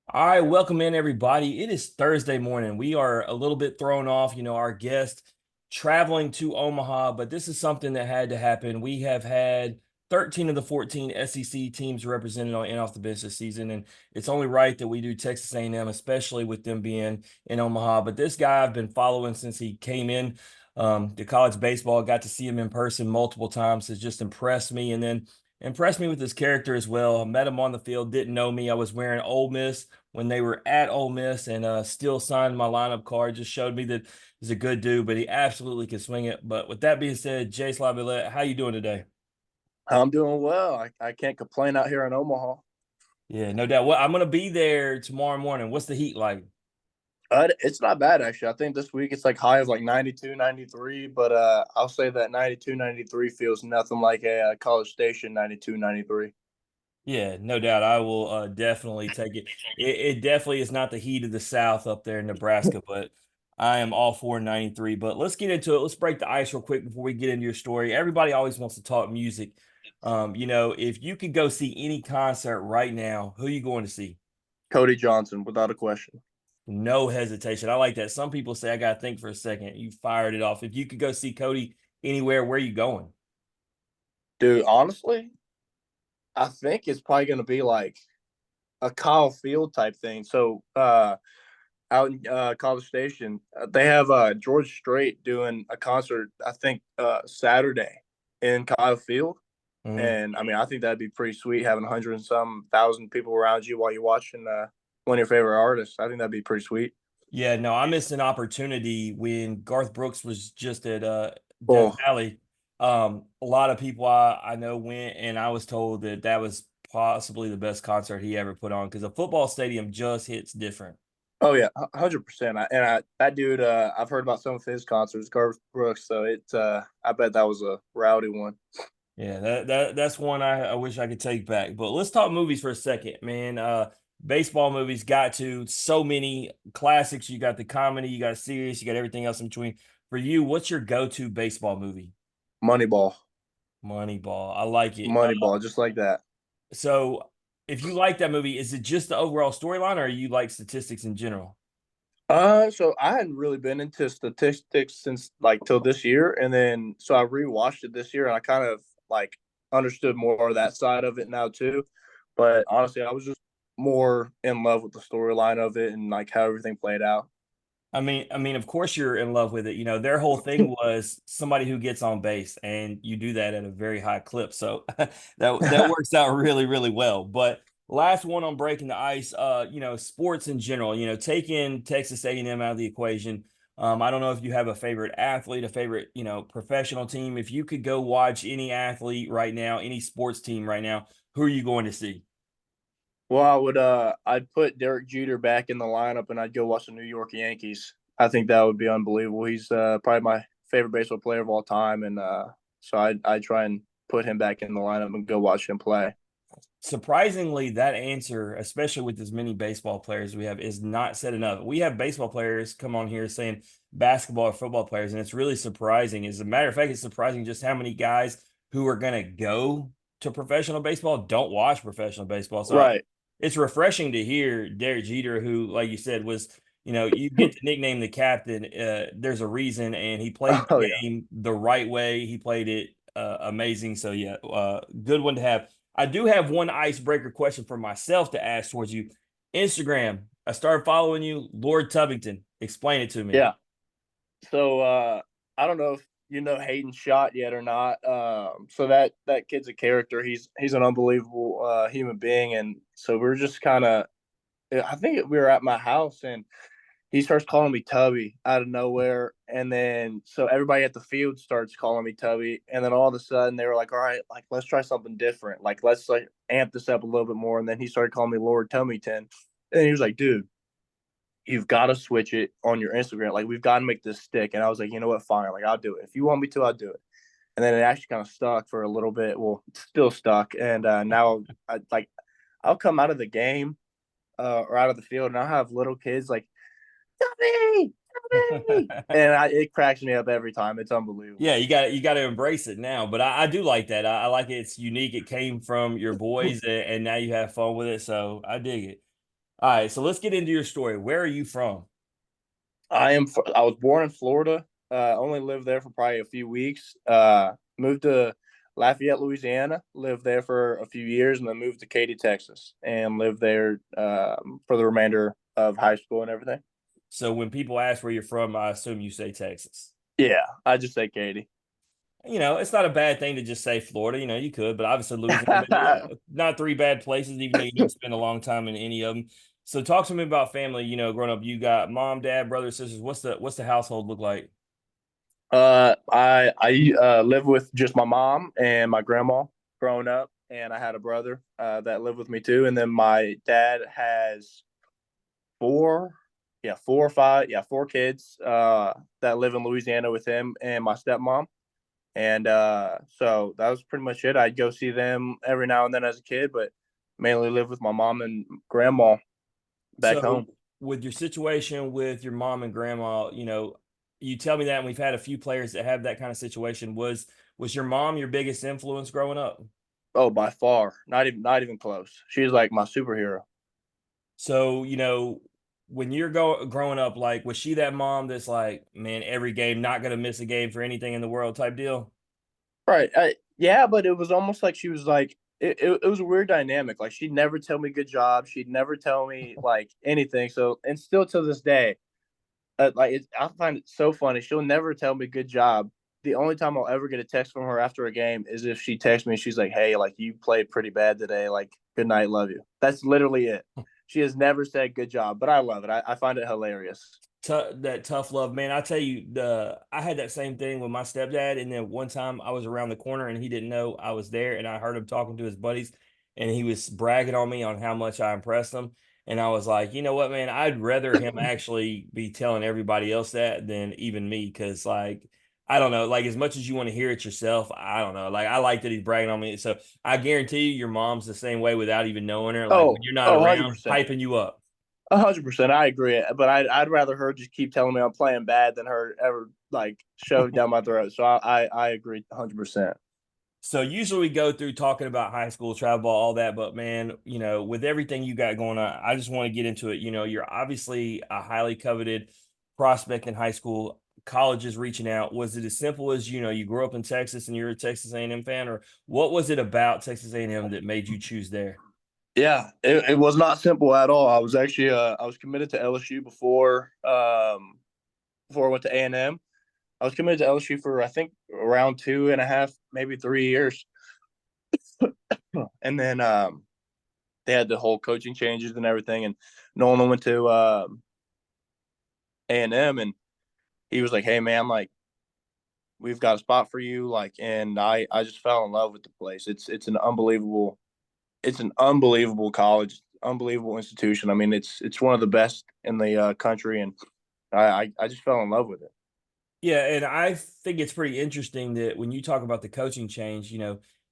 All right, welcome in everybody. It is Thursday morning. We are a little bit thrown off, our guest traveling to Omaha, but this is something that had to happen. We have had 13 of the 14 SEC teams represented on and off the bench this season, and it's only right that we do Texas A&M, especially with them being in Omaha. But this guy I've been following since he came in to college baseball. Got to see him in person multiple times. Has just impressed me, and then impressed me with his character as well. I met him on the field, didn't know me. I was wearing Ole Miss when they were at Ole Miss and still signed my lineup card. Just showed me that he's a good dude, but he absolutely can swing it. But with that being said, Jace Laviolette, how you doing today? I'm doing well. I can't complain out here in Omaha. Yeah, no doubt. Well, I'm gonna be there tomorrow morning. What's the heat like? It's not bad, actually. I think this week it's like high of like 92, 93, but I'll say that 92, 93 feels nothing like a College Station 92, 93. Yeah, no doubt. I will definitely take it. It definitely is not the heat of the South up there in Nebraska, but I am all for 93. But let's get into it. Let's break the ice real quick before we get into your story. Everybody always wants to talk music. If you could go see any concert right now, who are you going to see? Cody Johnson, without a question. No hesitation. I like that. Some people say I gotta think for a second. You fired it off. If you could go see Cody anywhere, where are you going? Dude, honestly, I think it's probably going to be like a Kyle Field type thing. So out in College Station, they have George Strait doing a concert, I think, Saturday in Kyle Field. Mhm. And I mean, I think that'd be pretty sweet having 100 and some thousand people around you while you're watching one of your favorite artists. I think that'd be pretty sweet. Yeah, no, I missed an opportunity when Garth Brooks was just at Death Oh, Valley. A lot of people I know went, and I was told that that was possibly the best concert he ever put on because a football stadium just hits different. oh yeah, 100%. That dude, I've heard about some of his concerts, Garth Brooks. So I bet that was a rowdy one. Yeah, that's one I wish I could take back. But let's talk movies for a second, man. Baseball movies got to so many classics. You got the comedy, you got serious, you got everything else in between. For you, what's your go-to baseball movie? Moneyball, Moneyball. I like it. Moneyball, just like that. So if you like that movie, is it just the overall storyline or you like statistics in general? So I hadn't really been into statistics since like till this year, and then so I rewatched it this year, and I kind of like understood more of that side of it now too. But honestly, I was just more in love with the storyline of it and like how everything played out. I mean, of course you're in love with it. Their whole thing was somebody who gets on base, and you do that at a very high clip. So that works out really, really well. But last one on breaking the ice, sports in general, taking Texas A&M out of the equation. I don't know if you have a favorite athlete, a favorite, professional team. If you could go watch any athlete right now, any sports team right now, who are you going to see? Well, I'd put Derek Jeter back in the lineup, and I'd go watch the New York Yankees. I think that would be unbelievable. He's probably my favorite baseball player of all time, and so I try and put him back in the lineup and go watch him play. Surprisingly, that answer, especially with as many baseball players we have, is not said enough. We have baseball players come on here saying basketball or football players, and it's really surprising. As a matter of fact, it's surprising just how many guys who are going to go to professional baseball don't watch professional baseball. So Right. it's refreshing to hear Derek Jeter, who, like you said, was, you get to nickname the captain. There's a reason, and he played Oh the yeah. game the right way. He played it amazing. So, yeah, good one to have. I do have one icebreaker question for myself to ask towards you. Instagram, I started following you, Lord Tubington. Explain it to me. Yeah. So I don't know if you know Hayden Shot yet or not. So that kid's a character. He's an unbelievable human being, and so we're just kind of. I think we were at my house, and he starts calling me Tubby out of nowhere, and then so everybody at the field starts calling me Tubby, and then all of a sudden they were like, "All right, like let's try something different. Like let's like amp this up a little bit more." And then he started calling me Lord Tummyton, and he was like, "Dude, you've got to switch it on your Instagram. Like we've got to make this stick." And I was like, "You know what? Fine. Like I'll do it. If you want me to, I'll do it." And then it actually kind of stuck for a little bit. Well, it's still stuck, and now I'll come out of the game or out of the field, and I'll have little kids like Tubby, Tubby, and it cracks me up every time. It's Yeah, unbelievable. you got to embrace it now. But I do like that. I like it. It's unique. It came from your boys, and now you have fun with it. So I dig it. All right, so let's get into your story. Where are you from? I was born in Florida. Only lived there for probably a few weeks. Moved to Lafayette, Louisiana. Lived there for a few years, and then moved to Katy, Texas, and lived there for the remainder of high school and everything. So when people ask where you're from, I assume you say Texas. Yeah, I just say Katy. It's not a bad thing to just say Florida. You could, but obviously Louisiana, maybe not three bad places, even though you didn't spend a long time in any of them. So talk to me about family. Growing up, you got mom, dad, brothers, sisters. What's the household look like? I live with just my mom and my grandma growing up, and I had a brother that lived with me too. And then my dad has four, yeah, four or five, yeah, four kids that live in Louisiana with him and my stepmom. And so that was pretty much it. I'd go see them every now and then as a kid, but mainly live with my mom and grandma back So home. with your situation with your mom and grandma, you tell me that, and we've had a few players that have that kind of situation. Was your mom your biggest influence growing up? Oh, by far, not even close. She's like my superhero. So, when you're growing up, like, was she that mom that's like, man, every game, not gonna miss a game for anything in the world type deal? Right. Yeah, but it was almost like she was like it was a weird dynamic. Like she'd never tell me good job. She'd never tell me like anything. So and still to this day, I find it so funny. She'll never tell me good job. The only time I'll ever get a text from her after a game is if she texts me. She's like, "Hey, like you played pretty bad today. Like good night, love you." That's literally it. She has never said good job, but I love it. I find it hilarious. That tough love, man. I tell you, the I had that same thing with my stepdad, and then one time I was around the corner and he didn't know I was there, and I heard him talking to his buddies, and he was bragging on me on how much I impressed him, and I was like, you know what, man, I'd rather him actually be telling everybody else that than even me, because like I don't know, like as much as you want to hear it yourself, I don't know, like I like that he's bragging on me. So I guarantee you, your mom's the same way without even knowing her. Like when Oh, you're not oh, 100 around, percent. hyping you up. 100%, I agree. But I'd rather her just keep telling me I'm playing bad than her ever like shove it down my throat. So I agree 100%. So usually we go through talking about high school travel ball, all that, but man, with everything you got going on, I just want to get into it. You're obviously a highly coveted prospect in high school. College is reaching out. Was it as simple as you grew up in Texas and you're a Texas A&M fan, or what was it about Texas A&M that made you choose there? Yeah, it was not simple at all. I was actually I was committed to LSU before I went to A&M. I was committed to LSU for I think around 2.5, maybe 3 years, and then they had the whole coaching changes and everything, and Nolan went to A&M, and he was like, "Hey man, like we've got a spot for you," like, and I just fell in love with the place. It's an unbelievable college, unbelievable institution. I mean, it's one of the best in the country, and I just fell in love with it. Yeah, and I think it's pretty interesting that when you talk about the coaching change,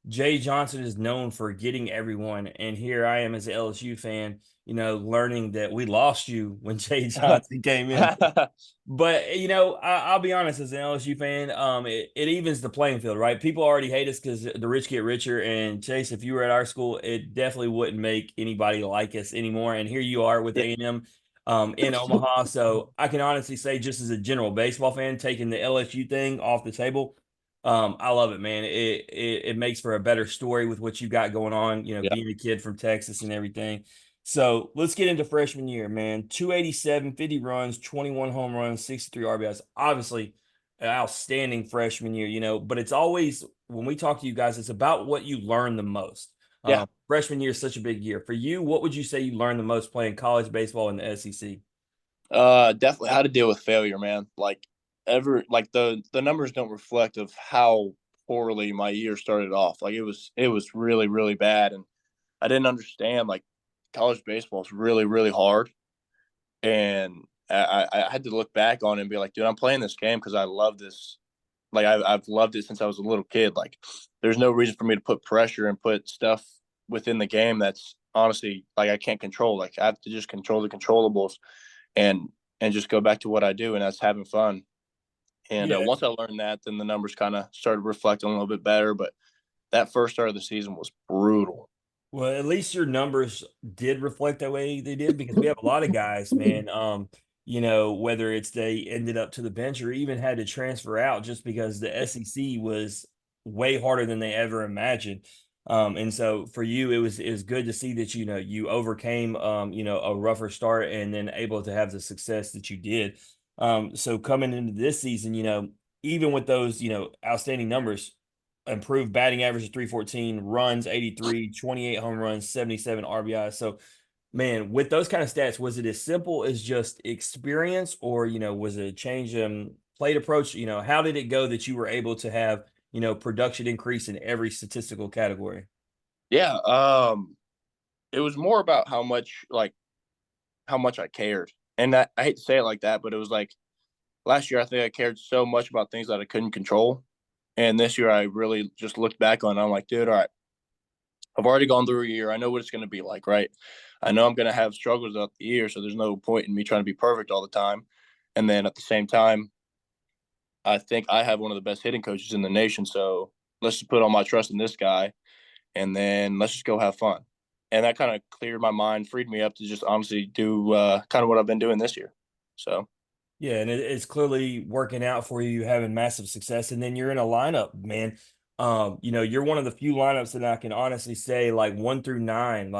Jay Johnson is known for getting everyone. And here I am as an LSU fan, learning that we lost you when Jay Johnson came in. But I'll be honest, as an LSU fan, it evens the playing field, right? People already hate us because the rich get richer. And Chase, if you were at our school, it definitely wouldn't make anybody like us anymore. And here you are with Yeah, A&M in Omaha. So I can honestly say, just as a general baseball fan, taking the LSU thing off the table, I love it, man. It makes for a better story with what you got going on. yeah, Being a kid from Texas and everything. So let's get into freshman year, man. 287, 50 runs, 21 home runs, 63 RBIs. Obviously, an outstanding freshman year, but it's always, when we talk to you guys, it's about what you learn the most. yeah. Freshman year is such a big year. For you, what would you say you learned the most playing college baseball in the SEC? Definitely how to deal with failure, man. Like the numbers don't reflect of how poorly my year started off. Like it was really really bad, and I didn't understand like college baseball is really really hard, and I had to look back on it and be like, dude, I'm playing this game because I love this. Like I've loved it since I was a little kid. Like there's no reason for me to put pressure and put stuff within the game that's honestly like I can't control. Like I have to just control the controllables and just go back to what I do, and that's having fun. And Yeah. once I learned that, then the numbers kind of started reflecting a little bit better. But that first start of the season was brutal. Well, at least your numbers did reflect that way they did because we have a lot of guys, man. Whether it's they ended up to the bench or even had to transfer out just because the SEC was way harder than they ever imagined. And so for you, it was good to see that you overcame a rougher start and then able to have the success that you did. So coming into this season, even with those outstanding numbers, improved batting average of 314, runs 83, 28 home runs, 77 RBI. So, man, with those kind of stats, was it as simple as just experience or, was it a change in plate approach? How did it go that you were able to have, production increase in every statistical category? Yeah, it was more about how much I cared. And I hate to say it like that, but it was like last year I think I cared so much about things that I couldn't control. And this year I really just looked back on it. I'm like, dude, all right, I've already gone through a year. I know what it's going to be like, right? I know I'm going to have struggles throughout the year, so there's no point in me trying to be perfect all the time. And then at the same time, I think I have one of the best hitting coaches in the nation. So let's just put all my trust in this guy, and then let's just go have fun. And that kind of cleared my mind, freed me up to just honestly do kind of what I've been doing this year. So Yeah, and it's clearly working out for you. You're having massive success, and then you're in a lineup, man. You're one of the few lineups that I can honestly say, like 1 through 9,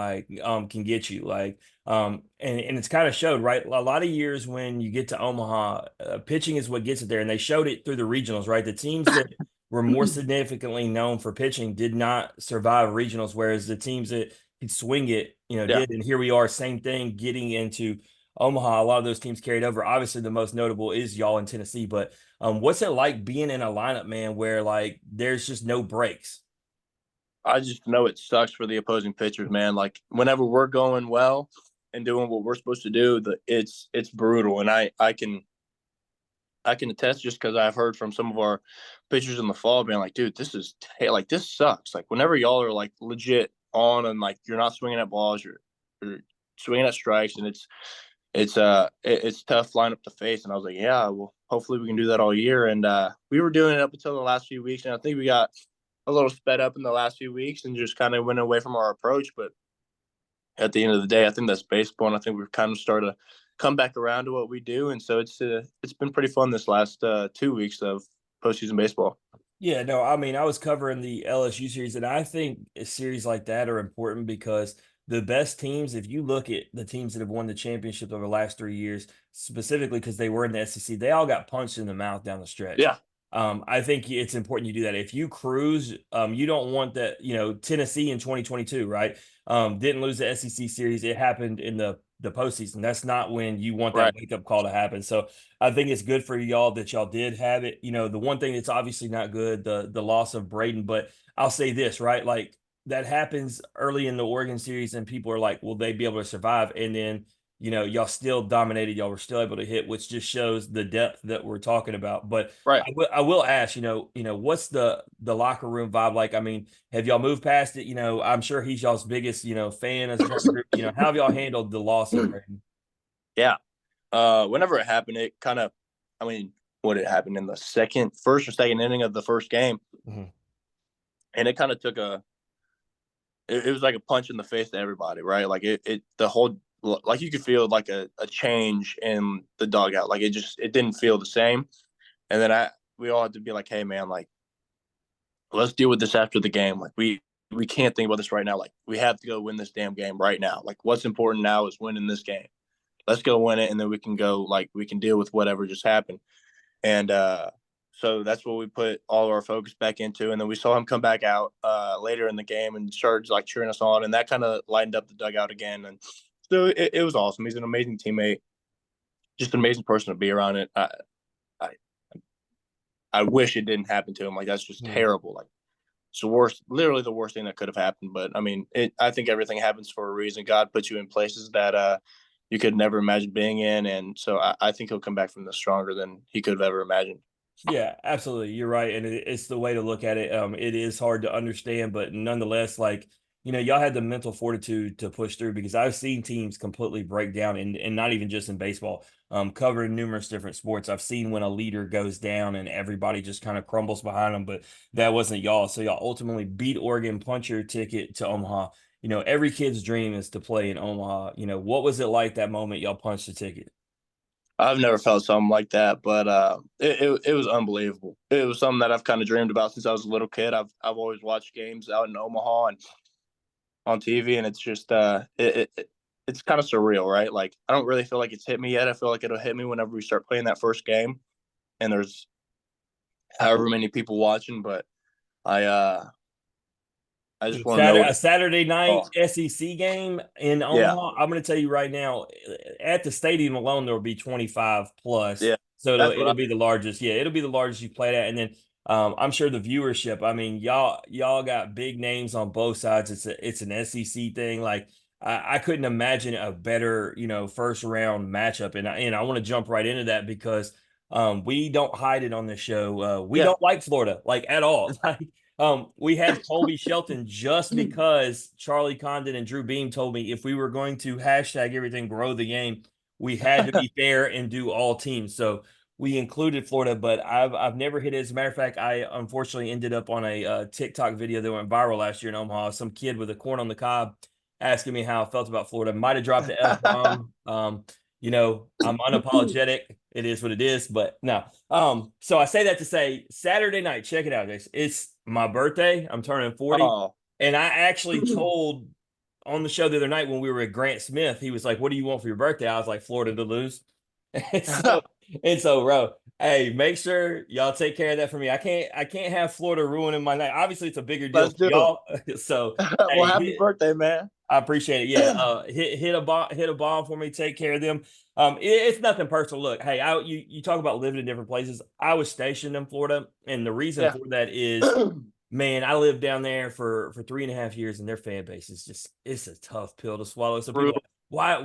can get you. And it's kind of showed, right? A lot of years when you get to Omaha, pitching is what gets it there, and they showed it through the regionals, right? The teams that were more significantly known for pitching did not survive regionals, whereas the teams that could swing it, yeah, did. And here we are, same thing, getting into Omaha. A lot of those teams carried over. Obviously, the most notable is y'all in Tennessee. But what's it like being in a lineup, man, where like there's just no breaks? I just know it sucks for the opposing pitchers, man. Like whenever we're going well and doing what we're supposed to do, it's brutal. And I can attest just because I've heard from some of our pitchers in the fall being like, dude, like this sucks. Like whenever y'all are like legit on and like you're not swinging at balls, you're swinging at strikes, and it's tough lineup to face. And I was like, yeah, well, hopefully we can do that all year. And we were doing it up until the last few weeks, and I think we got a little sped up in the last few weeks and just kind of went away from our approach. But at the end of the day, I think that's baseball, and I think we've kind of started to come back around to what we do. And so it's been pretty fun this last 2 weeks of postseason baseball. Yeah, no, I mean, I was covering the LSU series, and I think a series like that are important because the best teams, if you look at the teams that have won the championship over the last 3 years, specifically because they were in the SEC, they all got punched in the mouth down the stretch. Yeah, I think it's important you do that. If you cruise, you don't want that, Tennessee in 2022, right? Didn't lose the SEC series. It happened in the postseason. That's not when you want that right. wake up call to happen. So I think it's good for y'all that y'all did have it. The one thing that's obviously not good, the loss of Braden, but I'll say this, right? Like that happens early in the Oregon series, and people are like, will they be able to survive? And then y'all still dominated. Y'all were still able to hit, which just shows the depth that we're talking about. But Right. I will ask, what's the locker room vibe like? I mean, have y'all moved past it? I'm sure he's y'all's biggest, fan as a part of the group. How have y'all handled the loss of Braden? Yeah. Whenever it happened, it kind of, I mean, what it happened in the first or second inning of the first game, Mhm. and it kind of it was like a punch in the face to everybody, right? Like the whole, like you could feel like a change in the dugout. Like it didn't feel the same. And then we all had to be like, hey man, like let's deal with this after the game. Like we can't think about this right now. Like we have to go win this damn game right now. Like what's important now is winning this game. Let's go win it, and then we can go, like we can deal with whatever just happened. And so that's what we put all of our focus back into. And then we saw him come back out later in the game and started like cheering us on, and that kind of lightened up the dugout again. And so it was awesome. He's an amazing teammate, just an amazing person to be around. It. I I wish it didn't happen to him. Like that's just Mhm. terrible. Like it's the worst, literally the worst thing that could have happened. But I mean, I think everything happens for a reason. God puts you in places that you could never imagine being in, and so I think he'll come back from this stronger than he could have ever imagined. Yeah, absolutely. You're right. And it's the way to look at it. It is hard to understand, but nonetheless, like, y'all had the mental fortitude to push through because I've seen teams completely break down and not even just in baseball, covering numerous different sports. I've seen when a leader goes down and everybody just kind of crumbles behind them, but that wasn't y'all. So y'all ultimately beat Oregon, punch your ticket to Omaha. every kid's dream is to play in Omaha. What was it like that moment y'all punched the ticket? I've never felt something like that, but it was unbelievable. It was something that I've kind of dreamed about since I was a little kid. I've always watched games out in Omaha and on TV, and it's just it's kind of surreal, right? Like I don't really feel like it's hit me yet. I feel like it'll hit me whenever we start playing that first game, and there's however many people watching. But I uh I just want to know what A it's. Saturday night Oh SEC game in yeah, Omaha. I'm going to tell you right now, at the stadium alone, there will be 25 plus. yeah. So it'll, That's what it'll be the largest. Yeah, it'll be the largest you played at. And then I'm sure the viewership. I mean, y'all got big names on both sides. It's an SEC thing. Like I couldn't imagine a better first round matchup. And I want to jump right into that because we don't hide it on this show. We yeah. don't like Florida like at all. Like we had Colby Shelton just because Charlie Condon and Drew Beam told me if we were going to hashtag everything grow the game, we had to be fair and do all teams. So we included Florida, but I've never hit it. As a matter of fact, I unfortunately ended up on a TikTok video that went viral last year in Omaha. Some kid with a corn on the cob asking me how I felt about Florida. Might have dropped the F bomb. I'm unapologetic. It is what it is, but no. So I say that to say Saturday night, check it out, guys. It's my birthday. I'm turning 40. Oh, And I actually told on the show the other night when we were at Grant Smith, he was like, "What do you want for your birthday?" I was like, "Florida to lose." And so, bro, hey, make sure y'all take care of that for me. I can't have Florida ruining my night. Obviously, it's a bigger deal let's for do it. y'all. So, Well, happy hey, birthday, man. I appreciate it. Yeah, hit a bomb for me. Take care of them. It's nothing personal. Look, hey, you talk about living in different places. I was stationed in Florida, and the reason Yeah. for that is, man, I lived down there for 3.5 years, and their fan base is just it's a tough pill to swallow. So people, Brutal.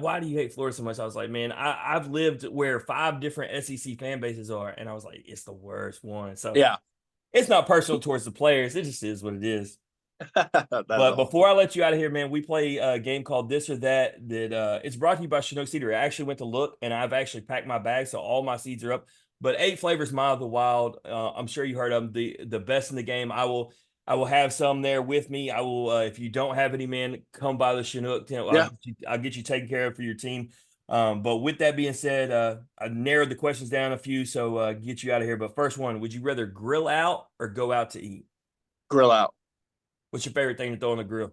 why do you hate Florida so much? I was like, man, I've lived where 5 different SEC fan bases are, and I was like, it's the worst one. So Yeah. it's not personal towards the players. It just is what it is. That's But awesome. before I let you out of here, man, we play a game called This or That. It's brought to you by Chinook Cedar. I actually went to look, and I've actually packed my bag, so all my seeds are up. But 8 flavors, Mile of the Wild. I'm sure you heard of them. The best in the game. I will have some there with me. I will. If you don't have any, man, come by the Chinook tent. Yeah. I'll get you taken care of for your team. But with that being said, I narrowed the questions down a few, so get you out of here. But first one: would you rather grill out or go out to eat? Grill out. What's your favorite thing to throw on the grill?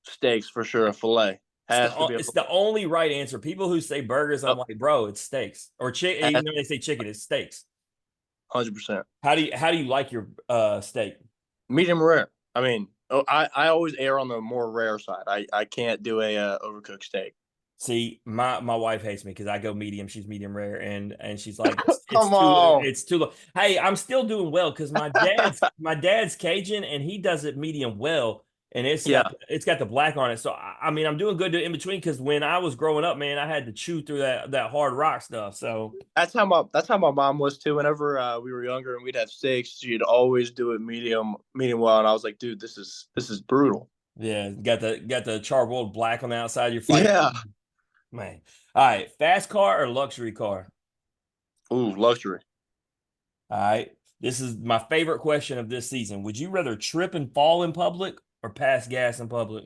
Steaks for sure. A fillet. Has to be a It's the fillet. only right answer. People who say burgers, I'm Yep. like, bro, it's steaks or chicken. Has Even though they say chicken, it's steaks. 100%. How do you like your steak? Medium rare. I mean, I always err on the more rare side. I can't do a overcooked steak. See, my wife hates me because I go medium. She's medium rare, and she's like, it's Come too on. it's too low. Hey, I'm still doing well because my dad's Cajun and he does it medium well, and it's got Yeah. it's got the black on it. So I mean, I'm doing good in between because when I was growing up, man, I had to chew through that hard rock stuff. So That's how my mom was too. Whenever we were younger and we'd have steaks, she'd always do it medium well, and I was like, dude, this is brutal. yeah, got the charcoal black on the outside. You're fighting, Yeah. man. All right, fast car or luxury car? Ooh, luxury. All right. This is my favorite question of this season. Would you rather trip and fall in public or pass gas in public?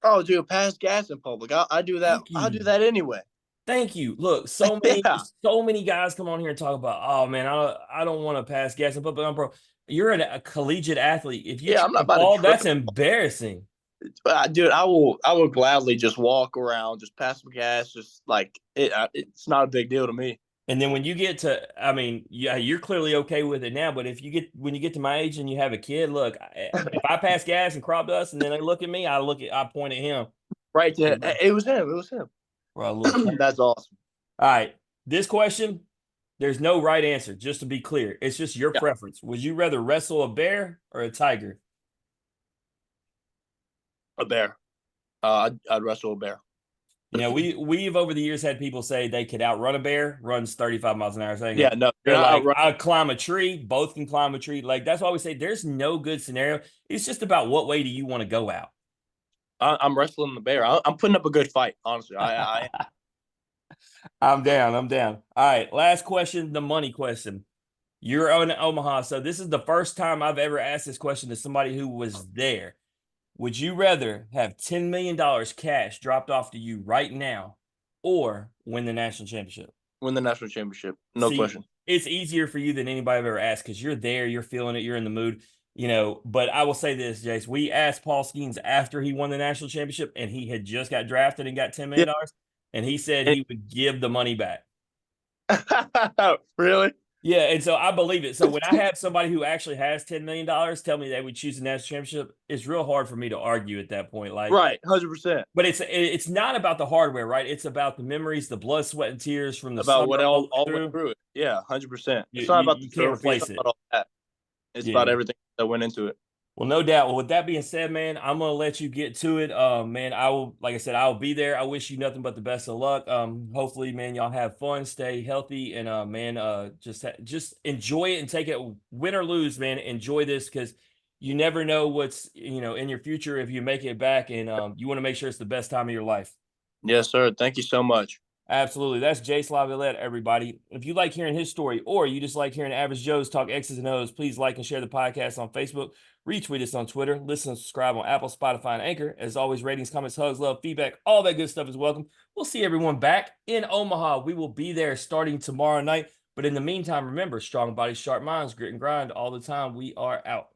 Oh, dude, pass gas in public. I do that. Thank I'll do you. that anyway. Thank you. Look, so many, Yeah. so many guys come on here and talk about, oh man, I don't want to pass gas in public. Bro, you're a collegiate athlete. If you Yeah. I'm trip not and about to fall, trip. that's embarrassing. Dude, I will gladly just walk around, just pass some gas, just like it. It's not a big deal to me. And then when you get to, I mean, yeah, you're clearly okay with it now. But if when you get to my age and you have a kid, look, if I pass gas and crop dust, and then they look at me, I point at him. Right Hey, to bro, it was him. It was him. bro, look. That's awesome. All right, this question, there's no right answer. Just to be clear, it's just your Yeah, preference. Would you rather wrestle a bear or a tiger? a bear. I'd wrestle a bear. We've over the years had people say they could outrun a bear, runs 35 miles an hour. Saying Yeah, no, you're they're not like, outrun. I'll climb a tree. Both can climb a tree. Like that's why we say there's no good scenario. It's just about what way do you want to go out. I'm wrestling the bear. I'm putting up a good fight. Honestly, I I'm down. I'm down. All right. Last question, the money question. You're in Omaha. So this is the first time I've ever asked this question to somebody who was there. Would you rather have $10 million cash dropped off to you right now or win the national championship? Win the national championship, no See, question. it's easier for you than anybody I've ever asked because you're there, you're feeling it, you're in the mood, But I will say this, Jace, we asked Paul Skeens after he won the national championship and he had just got drafted and got $10 Yeah. million, and he said he would give the money back. Really? Yeah, and so I believe it. So when I have somebody who actually has $10 million tell me they would choose the national championship, it's real hard for me to argue at that point. Like, Right, 100%. but it's not about the hardware, right? It's about the memories, the blood, sweat, and tears from the About summer what all the way all went through. through it. Yeah, 100%. You, It's not you, about the you can't trophy. It's replace not it. about all that. It's about Yeah. everything that went into it. Well, no doubt. Well, with that being said, man, I'm gonna let you get to it. Man, I will, like I said, I will be there. I wish you nothing but the best of luck. Hopefully, man, y'all have fun, stay healthy, and man, just enjoy it and take it, win or lose, man. Enjoy this because you never know what's in your future if you make it back, and you want to make sure it's the best time of your life. Yes, sir. Thank you so much. Absolutely. That's Jace Laviolette, everybody. If you like hearing his story or you just like hearing Average Joe's talk X's and O's, please like and share the podcast on Facebook, retweet us on Twitter, listen and subscribe on Apple, Spotify, and Anchor. As always, ratings, comments, hugs, love, feedback, all that good stuff is welcome. We'll see everyone back in Omaha. We will be there starting tomorrow night. But in the meantime, remember, strong bodies, sharp minds, grit and grind all the time. We are out.